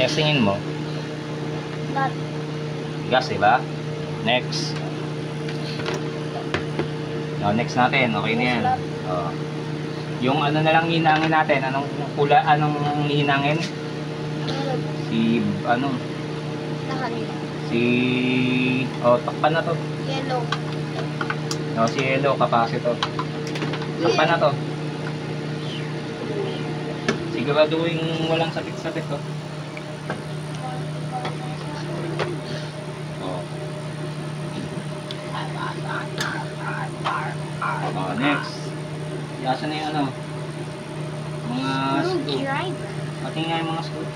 Testingin mo. Gas, diba? Next. No, next natin. Okay na yan. Yung ano na lang hinangin natin. Anong hinangin? Si, takpan na to. Yellow. No, si yellow, capacitor. Takpan na to. Siguraduhin walang sapit-sapit to. Next. Yasa na yung mga screw. Pati nga yung mga screw.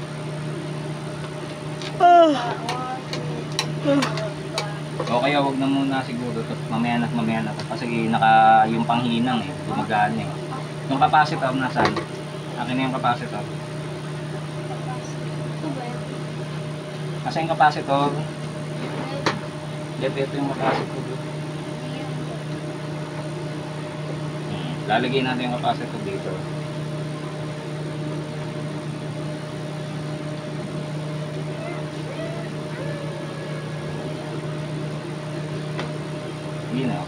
O kaya wag na muna siguro. Mamaya na. Kasi yung panghinang gumagaan Yung capacitor nasaan? Akin na yung capacitor. Kasi yung capacitor, ito yung capacitor. Lalagay natin yung capacitor dito. Yun na.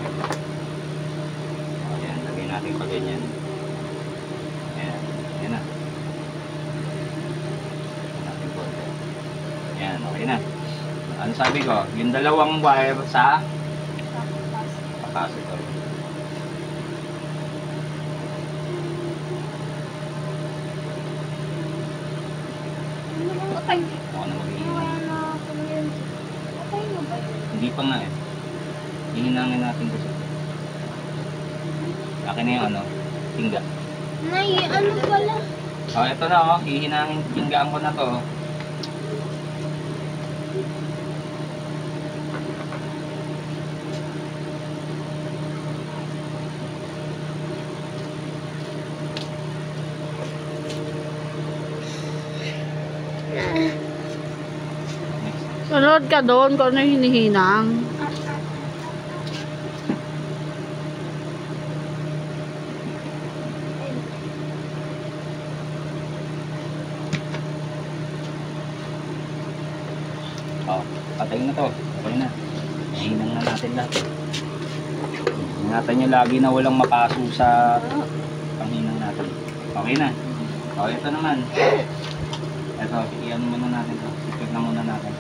Ayan, lagay natin pa ganyan. Ayan, yan na. Ayan, okay na. Ano sabi ko? Yung dalawang wire sa capacitor. Ako na mag-iingat. Hindi pa nga Hihinangin natin kasi. Akin na yung tingga. Nay, ano pala? Ito na hihinangin, tinggaan ko na to. Sunod ka doon kung ano hinihinang. Patay na to. Okay na. Hinang na natin lahat. Ingatan nyo lagi na walang mapaso sa panghinang natin. Okay na. Okay, ito naman. Ito, iyan muna natin to. Sikip na muna natin.